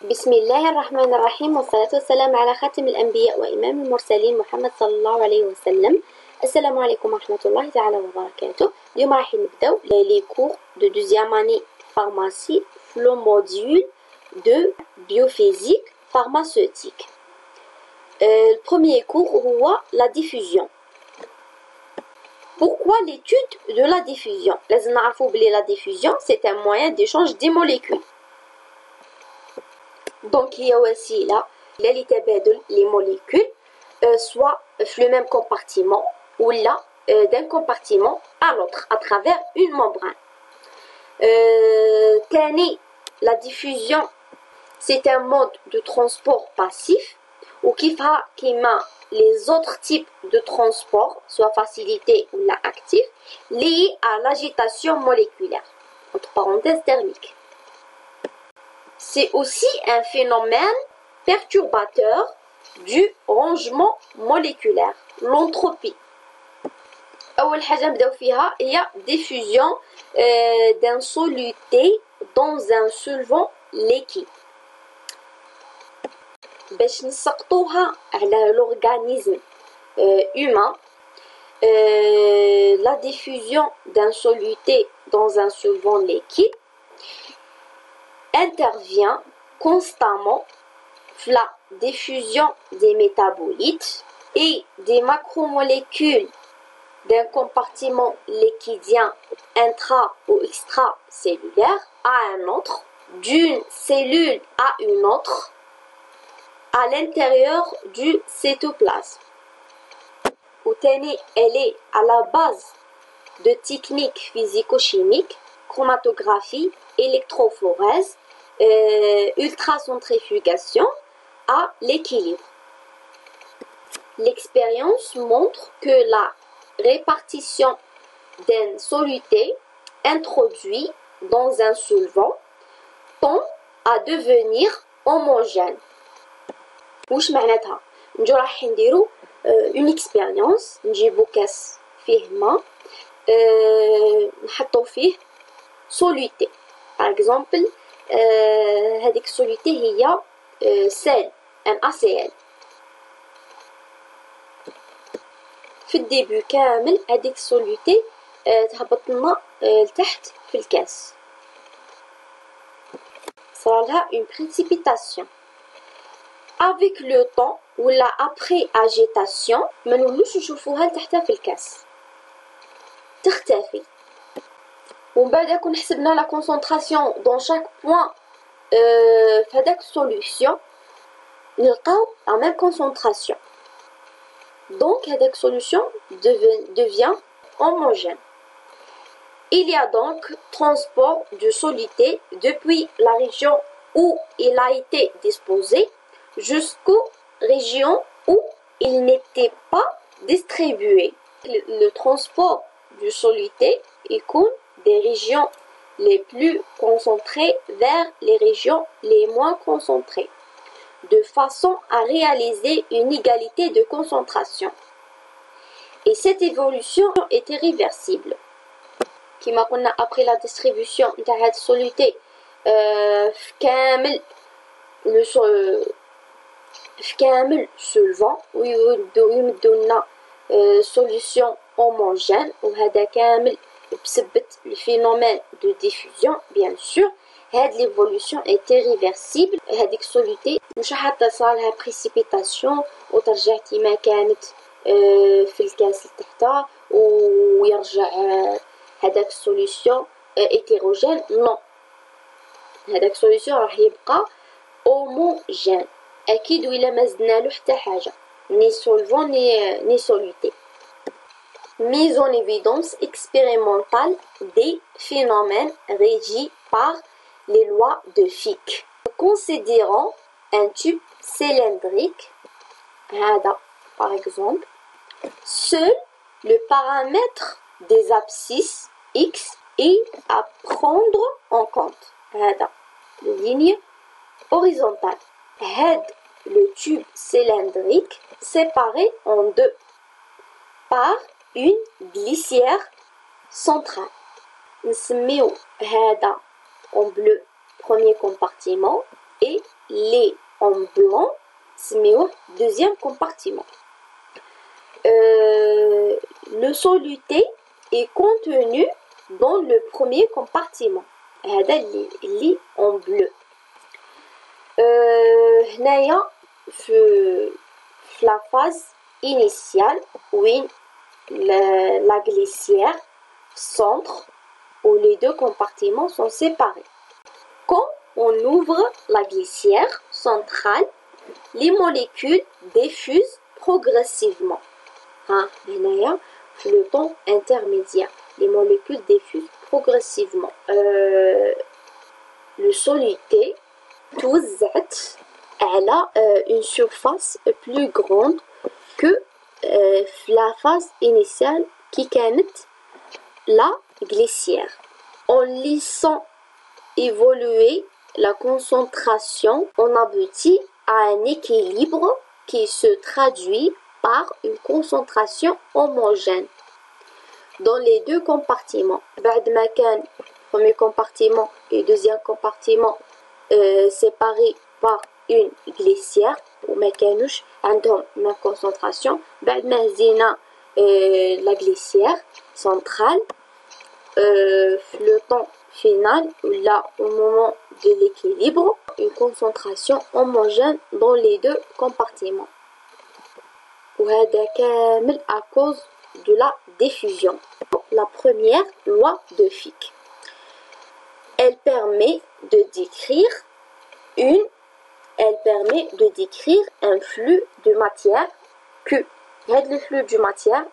بسم الله الرحمن الرحيم والصلاة والسلام على خاتم الأنبياء وإمام المرسلين محمد صلى الله عليه وسلم. السلام عليكم ورحمة الله تعالى وبركاته. اليوم راح نبداو لي كور دو دوزيام اني pharmacie le module de biophysique pharmaceutique. Le premier cours هو la diffusion. Pourquoi l'étude de la diffusion? لازم نعرفوا بلي la diffusion c'est un moyen d'échange des molécules. Donc هي وسيلة لتبادل les molécules soit في le même compartiment ou là d'un compartiment à l'autre à travers une membrane. تاني la diffusion c'est un mode de transport passif ou كيفها كيما les autres types de transport soit facilité ou là actif liés à l'agitation moléculaire entre parenthèses thermique. C'est aussi un phénomène perturbateur du rangement moléculaire, l'entropie. أول حاجة نبداو فيها هي diffusion d'un soluté dans un solvant liquide. باش نسقطوها على l'organisme humain, la diffusion d'un soluté dans un solvant liquide intervient constamment la diffusion des métabolites et des macromolécules d'un compartiment liquidien intra- ou extracellulaire à un autre, d'une cellule à une autre, à l'intérieur du cytoplasme. Elle est à la base de techniques physico-chimiques, chromatographie, électrophorèse, ultracentrifugation à l'équilibre. L'expérience montre que la répartition d'un soluté introduit dans un solvant tend à devenir homogène. واش معناتها؟ نجو راح نديرو une expérience، نجيبو كاس فيه ماء نحطو فيه soluté. Par exemple هذيك السوليتي هي sel NaCl. في الديبي كامل هذيك السوليتي تهبط لنا لتحت في الكاس، صرالها une précipitation. Avec le temps ولا après agitation ما نولوش نشوفوها لتحتها في الكاس، تختفي. ومن بعد كون حسبنا لا كونسونطراسيون دون شاك بوين في هذاك السوليوشن نلقاو لا ميم كونسونطراسيون. Donc هذاك solution devient homogène. Il y a donc transport du soluté depuis la région où il a été disposé jusqu'aux régions où il n'était pas distribué. Le transport du soluté écoule des régions les plus concentrées vers les régions les moins concentrées, de façon à réaliser une égalité de concentration. Et cette évolution est irréversible. Comme on a après la distribution de cette soluté, كامل solvant ويمدونا solution homogène وهذا كامل بسبب le phénomène de diffusion bien sûr. هاد l'évolution est irréversible. هذيك السوليتي مش حتى صارلها précipitation وترجع كيما كانت في الكاس لتحتها ويرجع هذاك السوليسيون hétérogène. non، هذاك السوليسيون راح يبقى homogène اكيد ولا ما زدنالو حتى حاجه ni solvant ni soluté. Mise en évidence expérimentale des phénomènes régis par les lois de Fick. Considérons un tube cylindrique, par exemple, seul le paramètre des abscisses X est à prendre en compte. La ligne horizontale. Le tube cylindrique séparé en deux par une glissière centrale. نسميو هذا en bleu premier compartiment et les en blanc سميوه deuxième compartiment. Le soluté est contenu dans le premier compartiment. هذا اللي en bleu. هنايا في la phase initiale où la glissière centre où les deux compartiments sont séparés. Quand on ouvre la glissière centrale, les molécules diffusent progressivement. Le temps intermédiaire, les molécules diffusent progressivement. Le soluté, elle a une surface plus grande que la phase initiale qui est la glissière. En laissant évoluer la concentration, on aboutit à un équilibre qui se traduit par une concentration homogène dans les deux compartiments. بعد ما كان premier compartiment et deuxième compartiment séparés par une glissière وما كانوش عندهم même concentration. بعد ما هزينا la glissière centrale, le temps final ou là au moment de l'équilibre, une concentration homogène dans les deux compartiments. وهذا كامل à cause de la diffusion. La première loi de Fick. Elle permet de décrire un flux de matière Q. Le flux de matière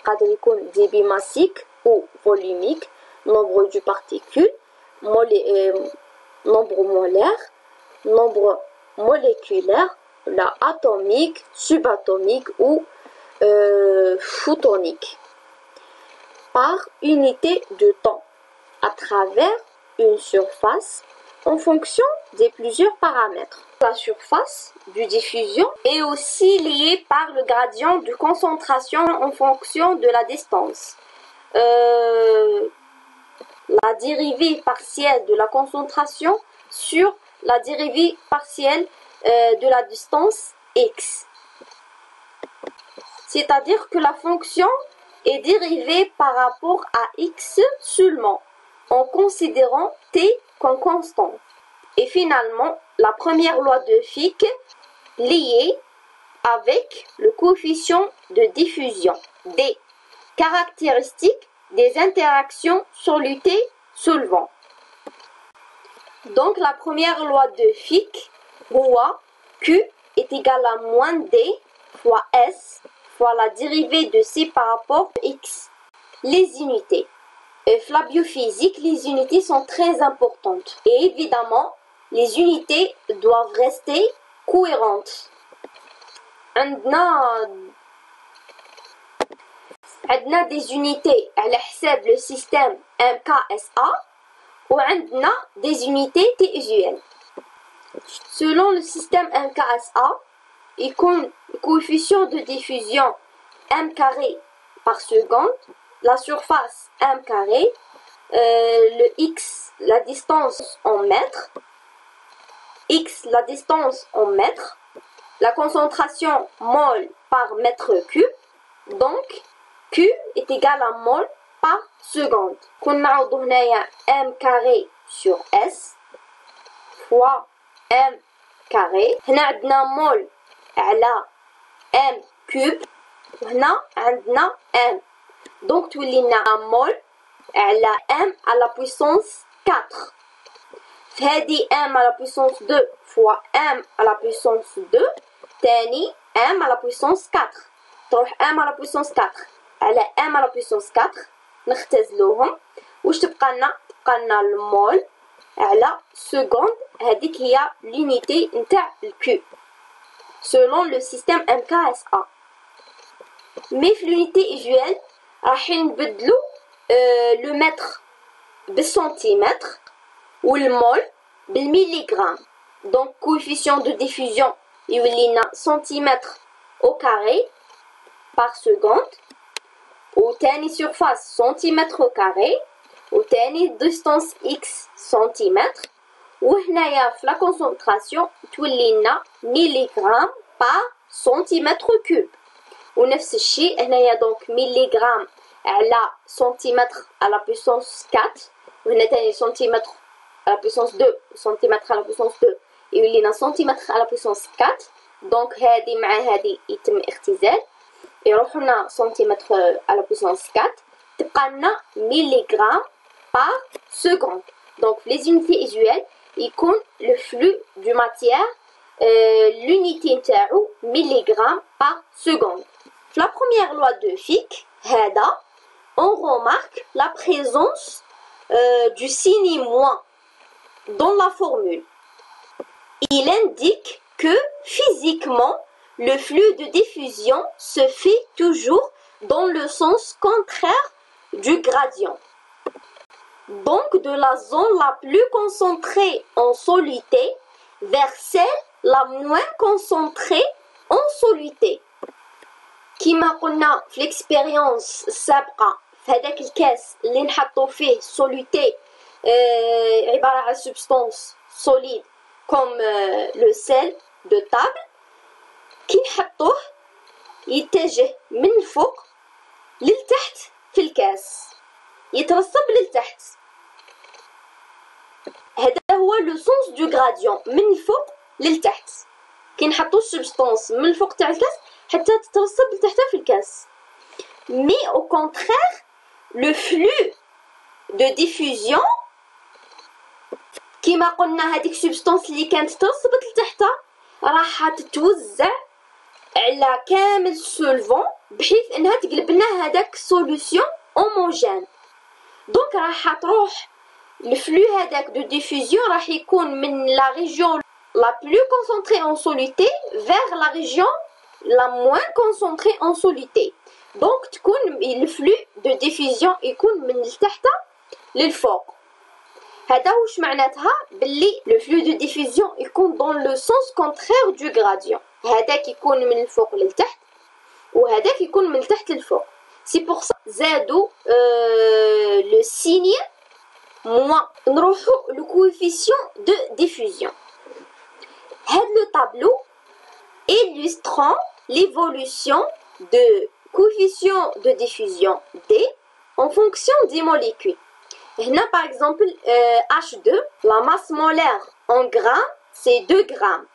قادر يكون débit massique ou volumique, nombre de particules, nombre molaire, nombre moléculaire, la atomique, subatomique ou photonique, par unité de temps, à travers une surface en fonction de plusieurs paramètres. La surface de diffusion est aussi liée par le gradient de concentration en fonction de la distance. La dérivée partielle de la concentration sur la dérivée partielle de la distance x. C'est-à-dire que la fonction est dérivée par rapport à x seulement, en considérant t comme constant. Et finalement, la première loi de Fick liée avec le coefficient de diffusion des caractéristiques des interactions solutées-solvants. Donc la première loi de Fick, Q est égal à moins D fois S fois la dérivée de C par rapport à X. Les unités. La biophysique, les unités sont très importantes. Et évidemment, les unités doivent rester cohérentes. عندنا des unités على حساب le système MKSA وعندنا des unités TUL. Selon le système MKSA, يكون le coefficient de diffusion m carré par seconde, la surface m carré, le x, la distance en mètres, x, la distance en mètres, la concentration mol par mètre cube, donc Q est égal à mol par seconde. كنعوضو هنايا m carré sur S fois m carré. هنا عندنا mol على m cube وهنا عندنا m. Donc تولينا mol على m à la puissance 4. فهذه m à la puissance 2 fois m à la puissance 2 تاني m à la puissance 4. تروح m à la puissance 4 على m à la puissance 4 نختزلوهم. واش تبقى لنا المول على seconde. هذيك هي l'unité نتاع الكيوب selon le système MKSA. Mais في l'unité usuelle راح نبدلو le mètre بالcentimètre والمول بالمilligramme. Donc coefficient de diffusion يولينا centimètre au carré par seconde. وتاني surface centimètre au carré. وتاني distance x centimètre. وهنايا في لا كونسونطراسيون تولي لنا ميليغرام بار سنتيمتر كوب. ونفس الشيء هنايا دونك ميليغرام على سنتيمتر على بويسونس 4 وهنا تاني سنتيمتر على بويسونس 2 سنتيمتر على بويسونس 2 يولي لنا سنتيمتر على بويسونس 4. دونك هادي مع هادي يتم اختزال يروحوا لنا سنتيمتر على بويسونس 4 تبقى لنا ميليغرام بار سكوند. دونك في لي زونيتي ايزوال يكون لو فلو دو ماتيير l'unité نتاعو ميليغرام بار سكوند. في لا بروميير لوا دو فيك هذا on remarque la présence du signe moins dans la formule. Il indique que physiquement le flux de diffusion se fait toujours dans le sens contraire du gradient. Donc de la zone la plus concentrée en soluté vers celle la moins concentrée en soluté. كما قلنا في l'expérience السابقة في هذاك الكاس اللي نحطو فيه soluté عبارة على substance solide comme le sel de table كي نحطوه يتجه من الفوق للتحت في الكاس يترسب للتحت. هذا هو لو سونس دو غراديون من الفوق للتحت كي نحطو السبستانس من الفوق تاع الكاس حتى تترسب لتحت في الكاس. مي او كونترير لو فلو دو ديفوزيون كيما قلنا هذيك السبستانس اللي كانت ترسبت لتحت راح تتوزع على كامل السولفون بحيث انها تقلب لنا هذاك سوليوشن هوموجين. دونك راح تروح الفلو هذاك دو ديفوزيون راح يكون من لا ريجيون لا بلو كونسونطري اون سوليتي vers la région la moins concentrée en soluté. دونك تكون الفلو دو ديفوزيون يكون من التحت للفوق. هذا واش معناتها باللي لو فلو دو ديفوزيون يكون دون لو سونس كونترير دو غراديون. هذاك يكون من الفوق للتحت وهذاك يكون من التحت للفوق. سي بور سا زادو لو سيني موان. نروحو لو كوفيسيون دو ديفوزيون. هاد لو طابلو illustrant l'évolution de coefficient de diffusion D en fonction des molécules. Là, par exemple, H2, la masse molaire en grammes, c'est 2 grammes.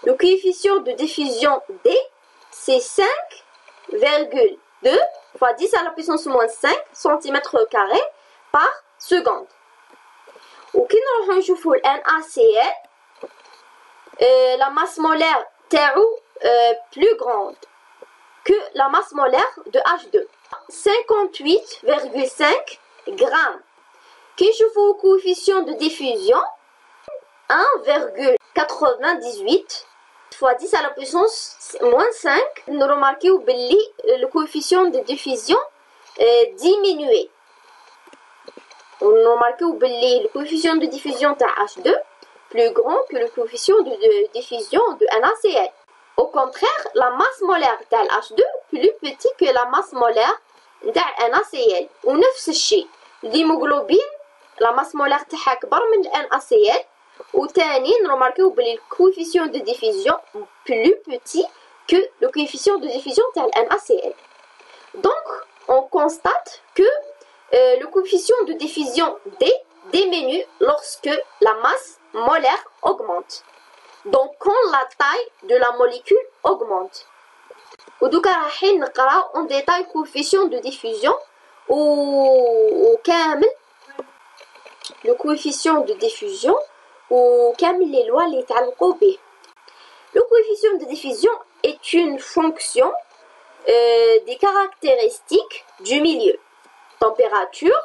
Le coefficient de diffusion D, c'est 5,2 fois 10 à la puissance moins 5 cm² par seconde. وكي نروحو نشوفو ال NaCl, la masse molaire تاعو plus grande que la masse molaire de H2. 58,5 grammes. كي نشوفو coefficient de diffusion 1,98 fois 10 à la puissance moins 5 نروماركيو باللي le coefficient de diffusion diminué. ونروماركيو باللي le coefficient de diffusion تاع H2 plus grand que le coefficient de diffusion de NaCl. Au contraire, la masse molaire de H2 plus petit que la masse molaire de NaCl. ونفس الشيء الهيموغلوبين la masse molaire تاعها كبر من NaCl وتاني نروماركيو بلي coefficient de diffusion plus petit que le coefficient de diffusion تاع NaCl. Donc, on constate que le coefficient de diffusion D diminue lorsque la masse molaire augmente. Donc quand la taille de la molécule augmente. ودوكا رايحين نقراو en détail coefficient de diffusion وكامل le coefficient de diffusion وكامل les lois اللي يتعلقوا به. Le coefficient de diffusion est une fonction des caractéristiques du milieu, température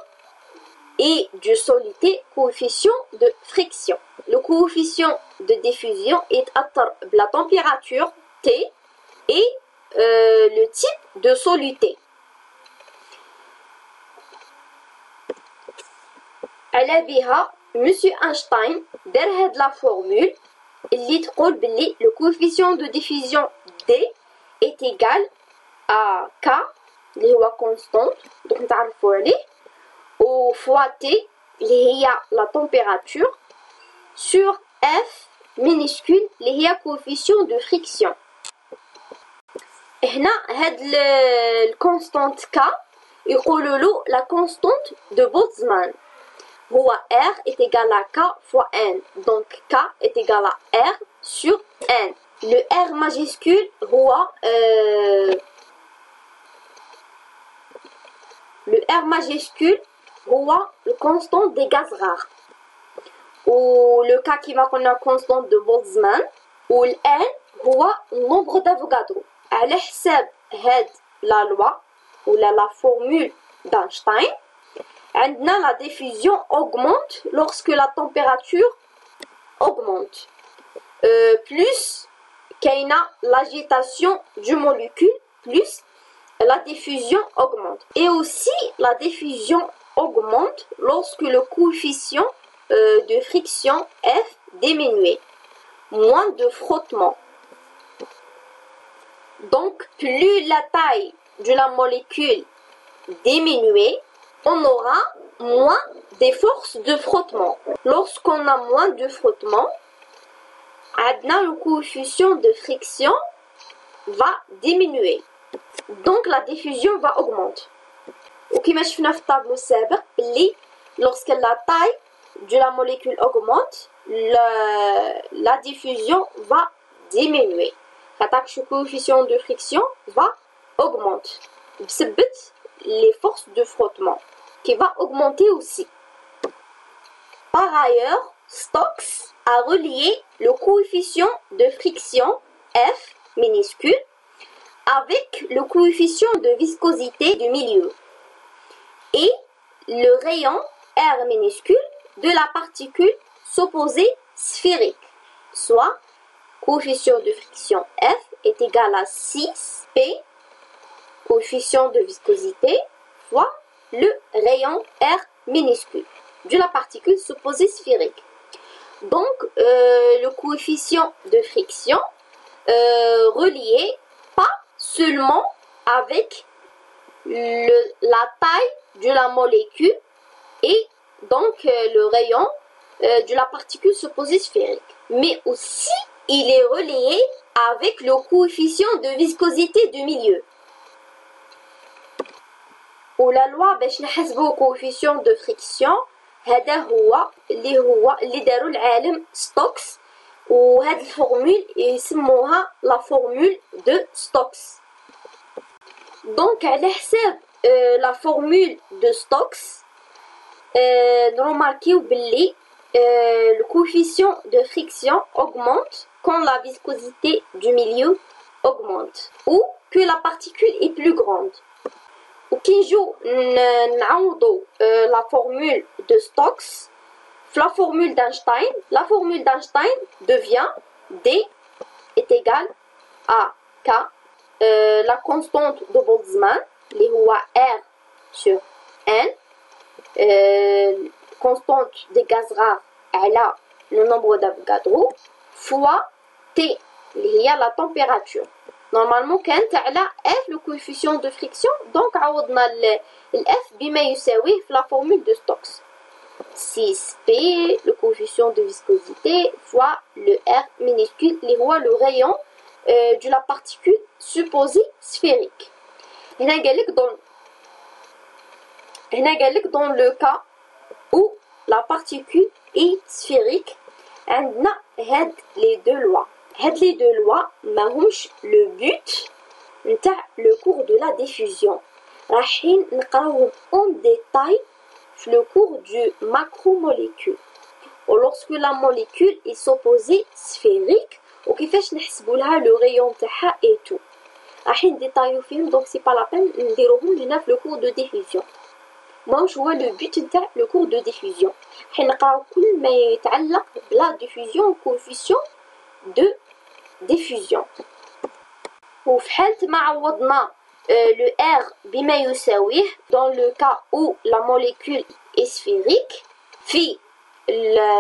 et du solidité coefficient de friction. Le coefficient de diffusion est attribué à la température T et le type de soluté. على بها Monsieur Einstein دار هاد لا فورمول اللي تقول بلي le coefficient de diffusion D est égal à K اللي هو constant donc نتعرفوا عليه و fois T اللي هي la température sur F minuscule اللي هي coefficient de friction. هنا هاد الكونستانت K يقولوا له la constante de Boltzmann. هو R est égal à K fois N. Donc K est égal à R sur N. Le R majuscule هو le R majuscule هو le constant des gaz rares. Ou le K qui va connaître la constante de Boltzmann. Ou le N هو nombre d'Avogadro. على حساب هاد la loi ou la formule d'Einstein, la diffusion augmente lorsque la température augmente. Plus qu'il y a l'agitation du molécule, plus la diffusion augmente. Et aussi, la diffusion augmente lorsque le coefficient de friction F diminue. Moins de frottement. Donc, plus la taille de la molécule diminue, on aura moins des forces de frottement. Lorsqu'on a moins de frottement, le coefficient de friction va diminuer. Donc la diffusion va augmenter. وكما شفنا في الطابلو السابق اللي lorsque la taille de la molécule augmente, la diffusion va diminuer. Le coefficient de friction va augmenter. بسبب les forces de frottement qui va augmenter aussi. Par ailleurs, Stokes a relié le coefficient de friction F minuscule avec le coefficient de viscosité du milieu et le rayon R minuscule de la particule supposée sphérique, soit coefficient de friction F est égal à 6P, coefficient de viscosité, fois le rayon R minuscule de la particule supposée sphérique. Donc, le coefficient de friction relié pas seulement avec la taille de la molécule et donc le rayon de la particule supposée sphérique, mais aussi il est relié avec le coefficient de viscosité du milieu. ولا لوا باش نحسبوا coefficient de friction هذا هو اللي داروا العالم ستوكس وهاد الفورمول يسموها لا فورمول دو ستوكس. دونك على حساب لا فورمول دو ستوكس نروماركيو باللي le coefficient de friction augmente quand la viscosité du milieu augmente ou que la particule est plus grande. وكي نجو نعوضوا la formule de Stokes la formule d'Einstein devient D est égal à K la constante de Boltzmann اللي هو R sur N constante des gaz rares على le nombre d'Avogadro fois T اللي هي la température. Normalement كانت على F le coefficient de friction, donc عوضنا ال F بما يساويه في la formule de Stokes. 6P le coefficient de viscosité fois le R minuscule اللي هو le rayon de la particule supposée sphérique. هنا قالك dans le cas où la particule est sphérique عندنا هاد les deux lois. Les deux lois ماهمش le but نتاع le cours de la diffusion. رايحين نقراوهم en détail في le cours du macromolécule. Ou lorsque la molécule est supposée sphérique وكيفاش نحسبوا لها le rayon تاعها et tout. رايحين ديتايو فيهم donc c'est pas la peine نديروهم هنا في le cours de diffusion. ماهوش هو le but نتاع le cours de diffusion. رايحين نقراو كل ما يتعلق بلا diffusion coefficient de diffusion. وفي حالة ما عوضنا le R بما يساويه dans le cas où la molécule est sphérique في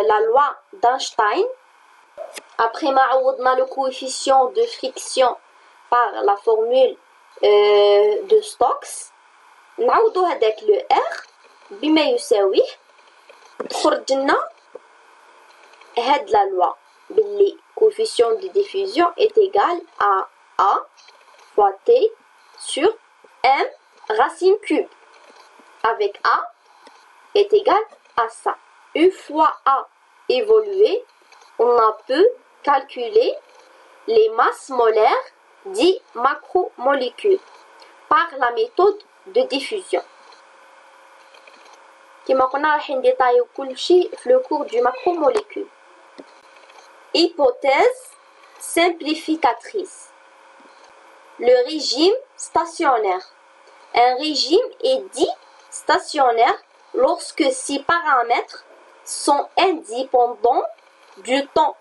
la loi d'Einstein après ما عوضنا le coefficient de friction par la formule de Stokes نعوضو هذاك le R بما يساويه خرج لنا had la loi le coefficient de diffusion est égal à A fois T sur M racine cube. Avec A est égal à ça. Une fois A évolué, on a pu calculer les masses molaires dites macromolécules par la méthode de diffusion. كما قلنا راح نديطايو كل شيء في le cours du macromolécule. Hypothèse simplificatrice. Le régime stationnaire. Un régime est dit stationnaire lorsque ses paramètres sont indépendants du temps.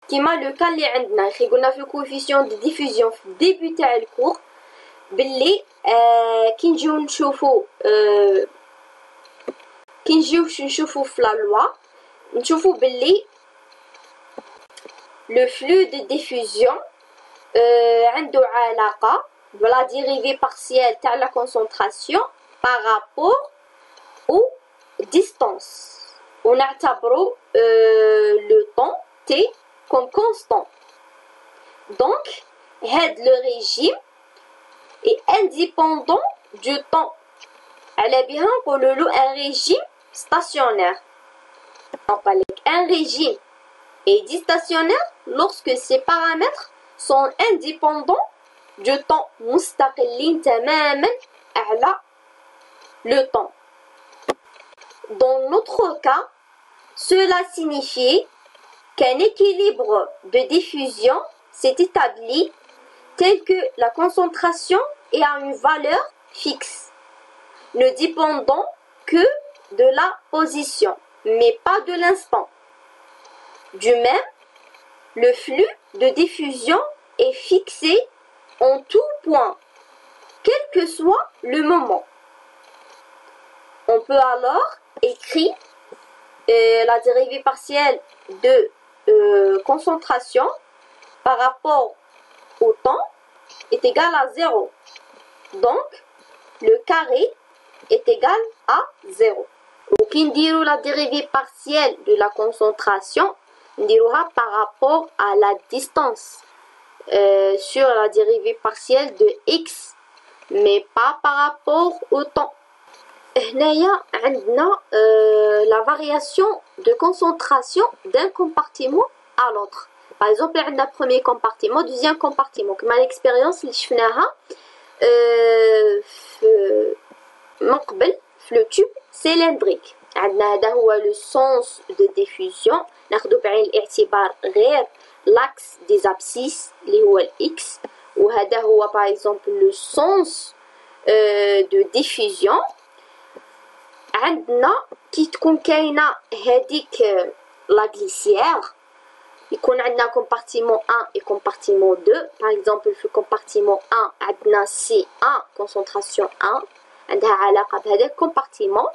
كما le cas اللي عندنا قلنا في coefficient de diffusion في الديبي تاع الكور باللي كي نجيو نشوفو في لا لوا نشوفو باللي le flux de diffusion عنده علاقة بلا dérivée partielle تاع la concentration par rapport aux distances. ونعتبرو le temps T comme constant. Donc, le régime est indépendant du temps. Elle est bien pour un régime stationnaire. Un régime est dit stationnaire lorsque ses paramètres sont indépendants du temps. مستقلين تماما على le temps. Dans notre cas, cela signifie qu'un équilibre de diffusion s'est établi tel que la concentration est à une valeur fixe, ne dépendant que de la position, mais pas de l'instant. Du même, le flux de diffusion est fixé en tout point, quel que soit le moment. On peut alors écrire la dérivée partielle de concentration par rapport au temps est égal à 0. Donc, le carré est égal à 0. Donc, on la dérivée partielle de la concentration par rapport à la distance sur la dérivée partielle de x, mais pas par rapport au temps. هنايا عندنا la variation de concentration d'un compartiment à l'autre. Par exemple, عندنا premier compartiment, deuxième compartiment. كما l'expérience اللي شفناها من قبل في le tube cylindrique. عندنا هذا هو le sens de diffusion. ناخذ بعين الاعتبار غير l'axe des abscisses اللي هو x. وهذا هو par exemple le sens de diffusion. عندنا كي تكون كاينه هذيك لا غليسيير يكون عندنا compartiment 1 et compartiment 2. par exemple في compartiment 1 عندنا C1 concentration 1 عندها علاقه بهذا compartiment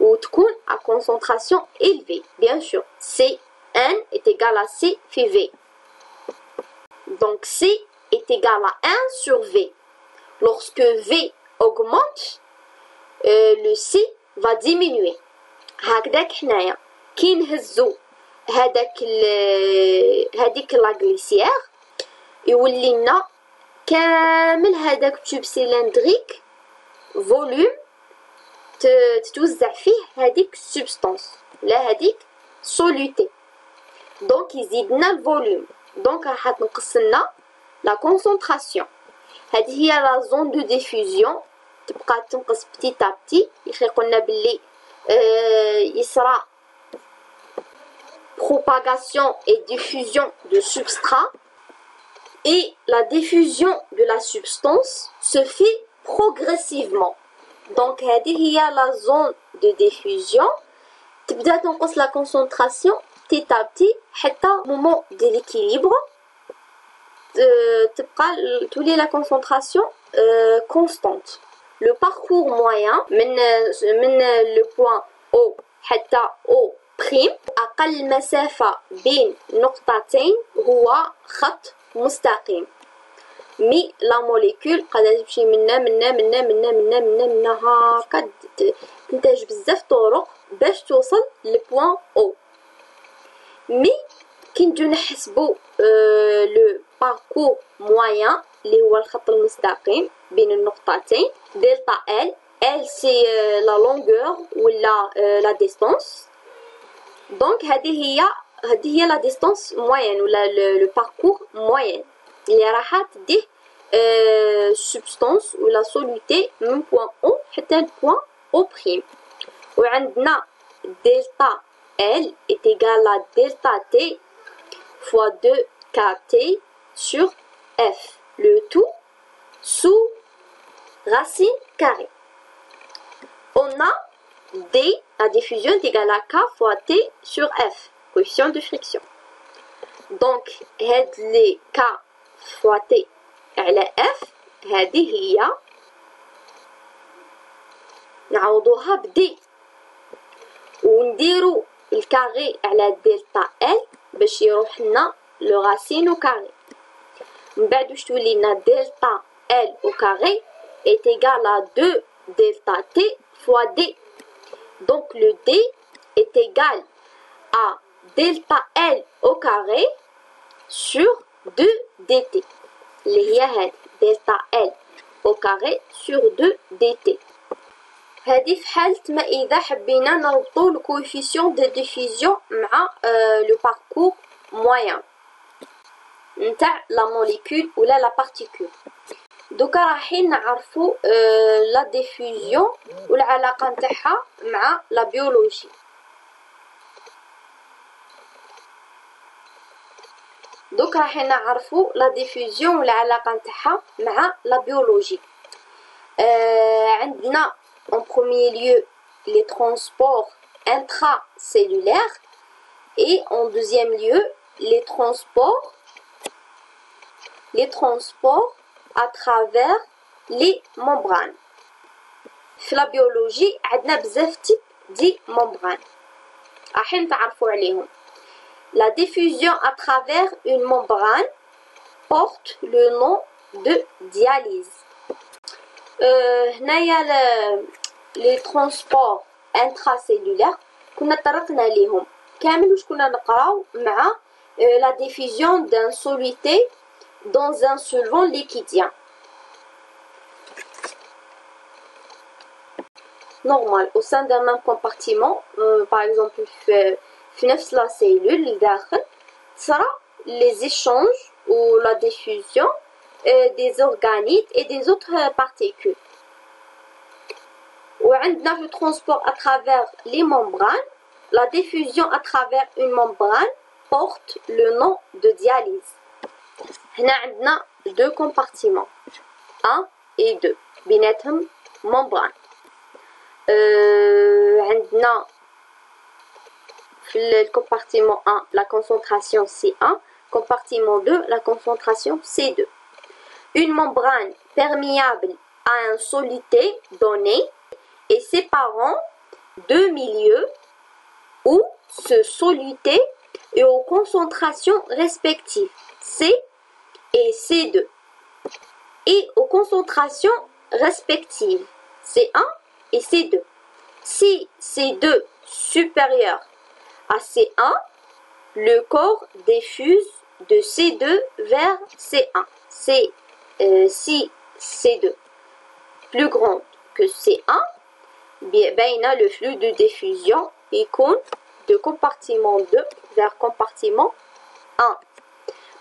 وتكون à concentration élevée. bien sûr Cn est égal à C في V. donc C est égal à 1 sur V. lorsque V augmente, le C va diminuer. هكذاك حنايا كي نهزو هذيك لا غليسيير يولي لنا كامل هذاك تيوب سيلندريك فوليوم تتوزع فيه هذيك سبستانس لا هذيك سوليتي. دونك يزيد لنا الفوليوم. دونك راح تنقص لنا لا كونسونطراسيون. هذه هي لا زون دو ديفوزيون تبقى تنقص بتي تا بتي. قلنا باللي يصرى propagation et diffusion de substrat et la diffusion de la substance se fait progressivement. donc هذه هي la zone de diffusion. تبدا تنقص la concentration petit à petit حتى moment de l'équilibre تبقى تولي la concentration constante. le parcours moyen من le point O حتى O prime أقل مسافة بين نقطتين هو خط مستقيم. مي لا موليكول قادرة تمشي منا هاكا تنتج بزاف طرق باش توصل لبوان O. مي كي نجيو نحسبو لو باركور موين اللي هو الخط المستقيم بين النقطتين دلتا ال سي لا لونغور ولا لا ديستانس. دونك هذه هي لا ديستانس موين ولا لو باركور موين اللي راح تديه سبستانس ولا سوليتي من بوان او حتى البوان او بريم. وعندنا دلتا L est égal à delta T fois 2KT sur F. Le tout sous racine carrée. On a D, la diffusion est égale à K fois T sur F, coefficient de friction. Donc, les K fois T على F هذه هي نعوضوها ب D ونديرو الكاري على دلتا ال باش يروح لنا لو راسين او كاري. من بعد واش تولي لنا دلتا ال او كاري est égal à 2 delta t fois d. Donc le d est égal à delta l au carré sur 2 dt اللي هي هذه delta l au carré sur 2 dt. هذه في حالة ما إذا حبينا نربطو لو كوفيسيون دو ديفيزيون مع لو باركور موين نتاع لا موليكول ولا لا بارتيكول. دوكا رايحين نعرفو لا ديفيزيون والعلاقة نتاعها مع لا بيولوجي. دوك رايحين نعرفو لا ديفيزيون والعلاقة نتاعها مع لا بيولوجي. عندنا en premier lieu les transports intracellulaires et en deuxième lieu les transports à travers les membranes. في la biologie عندنا بزاف type دي membranes راح نتعرفوا عليهم. La diffusion à travers une membrane porte le nom de dialyse. هنايا لي ترونسبور انتراسيلولار كنا طرقنا ليهم كامل واش كنا نقراو مع لا ديفيزيون دان سوليتي dans un solvant liquidien. Normal, au sein d'un même compartiment, par exemple في نفس la cellule الداخل صرا les échanges ou la diffusion des organites et des autres particules. وعندنا في transport à travers les membranes, la diffusion à travers une membrane porte le nom de dialyse. هنا عندنا deux compartiments 1 et 2 بيناتهم membrane. عندنا في le compartiment 1 la concentration C1, compartiment 2 la concentration C2. Une membrane perméable à un soluté donné et séparant deux milieux où ce soluté est aux concentrations respectives C et C2 et aux concentrations respectives C1 et C2. Si C2 supérieur à C1, le corps diffuse de C2 vers C1. Si C2 plus grand que C1, bien le flux de diffusion يكون de compartiment 2 vers compartiment 1.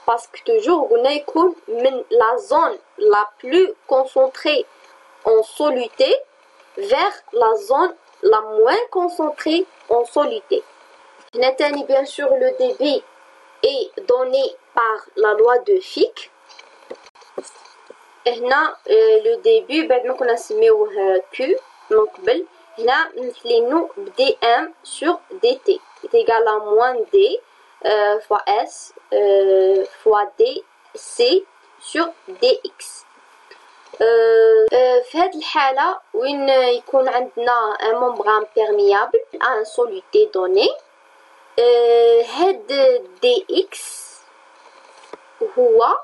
Parce que toujours on يكون من la zone la plus concentrée en soluté vers la zone la moins concentrée en soluté. Bien sûr le débit est donné par la loi de Fick. هنا لو ديبي بعد ما كنا نسميوه كيو من قبل هنا مثلينو ب دي ام سور دي تي ايكال ا موان دي فوا اس فوا دي سي سور دي اكس. في هذه الحالة وين يكون عندنا ان ممبران بيرميابل ان سوليتي دوني هاد دي اكس هو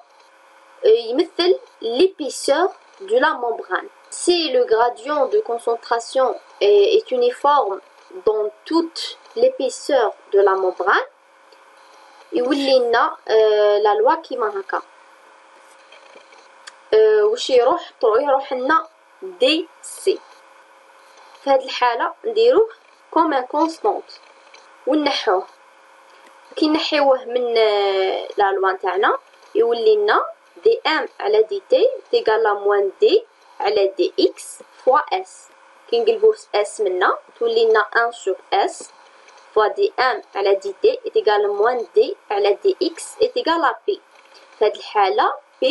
يمثل l'épaisseur de la membrane. Si le gradient de concentration est uniforme dans toute l'épaisseur de la membrane, يولي لنا لا لوا كيما هكا. واش يروح لنا دي سي. في هذه الحاله نديروه كوم ان كونستانت ونحوه. كي نحيوه من لا لوا نتاعنا يولي لنا دي ام على دي تي تيغال لا موان دي على دي اكس فوا اس. كي نقلبوه اس منا تولي لنا 1 sur s fois dm على dt est égal à moins d على dx est égal à p. في هذه الحالة p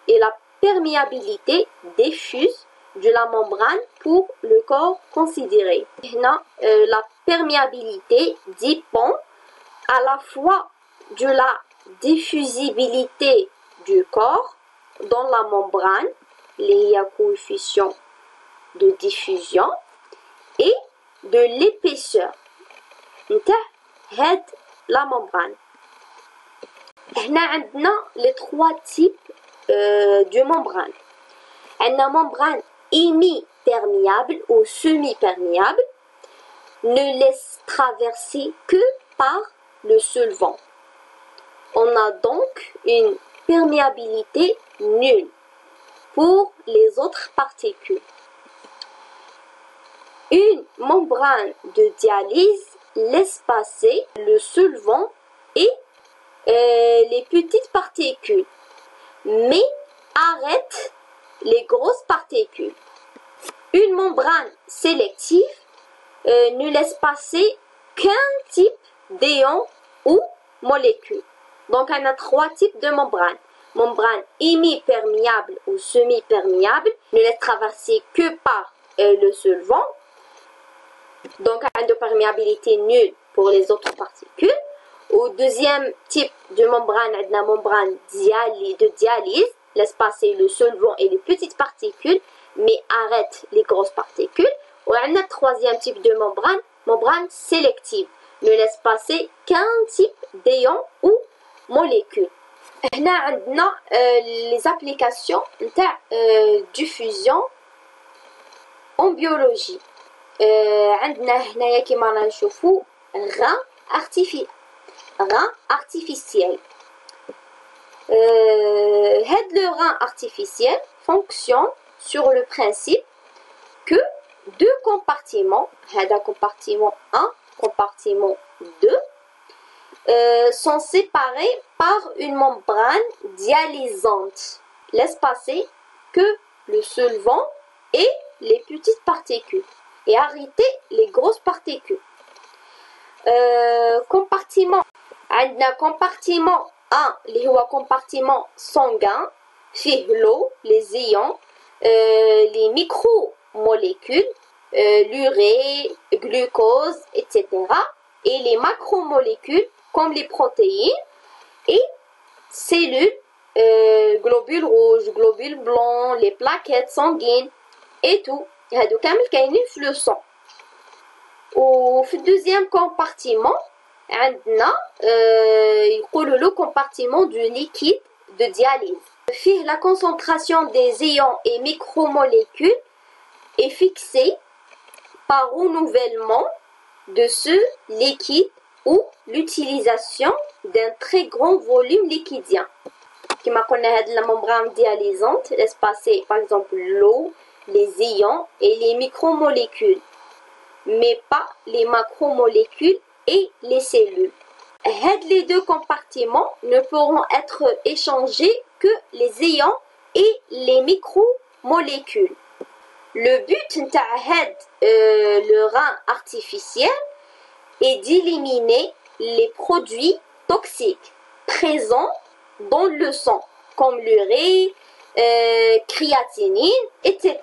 est la perméabilité diffuse de la membrane pour le corps considéré. هنا la perméabilité dépend à la fois de la diffusibilité du corps dans la membrane, les coefficients de diffusion, et de l'épaisseur نتاع هاد la membrane. هنا عندنا les 3 types de membrane. عندنا membrane hémiperméable ou semi-perméable, ne laisse traverser que par le solvant. On a donc une perméabilité nulle pour les autres particules. Une membrane de dialyse laisse passer le solvant et les petites particules, mais arrête les grosses particules. Une membrane sélective ne laisse passer qu'un type d'ion ou molécule. Donc, on a 3 types de membranes. Membrane hémiperméable ou semi-perméable ne laisse traverser que par le solvant. Donc, on a de perméabilité nulle pour les autres particules. Au deuxième type de membrane, on a une membrane de dialyse, laisse passer le solvant et les petites particules, mais arrête les grosses particules. On a un troisième type de membrane, membrane sélective, ne laisse passer qu'un type d'ion ou molécule. هنا عندنا les applications نتاع diffusion en biologie. عندنا هنايا كيما رانا نشوفو rein artificiel. هاد le rein artificiel fonctionne sur le principe que 2 compartiments, هذا compartiment 1, compartiment 2, sont séparés par une membrane dialysante. Laisse passer que le solvant et les petites particules et arrêter les grosses particules. Compartiment. عندنا compartiment 1 اللي هو compartiment sanguin فيه l'eau, les ions, les micromolécules, l'urée, glucose, etc. et les macromolécules comme les protéines et cellules, globules rouges, globules blancs, les plaquettes sanguines et tout. هادو كامل كاينين في le sang. وفي الدوزيام compartiment عندنا يقولوا le compartiment du liquide de dialyse. فيه la concentration des ions et micromolécules est fixée par renouvellement de ce liquide ou l'utilisation d'un très grand volume liquidien. كما قلنا هاد la membrane dialysante laisse passer par exemple l'eau, les ions et les micromolécules, mais pas les macromolécules et les cellules. Les 2 compartiments ne pourront être échangés que les ions et les micromolécules. Le but de le rein artificiel est d'éliminer les produits toxiques présents dans le sang, comme l'urée, créatinine, etc.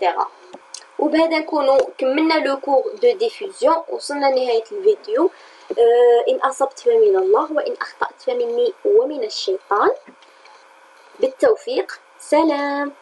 وبهذا نكونوا كملنا لو كور دو ديفوزيون. وصلنا لنهاية الفيديو. إن أصبت فمن الله وإن أخطأت فمني ومن الشيطان. بالتوفيق. سلام.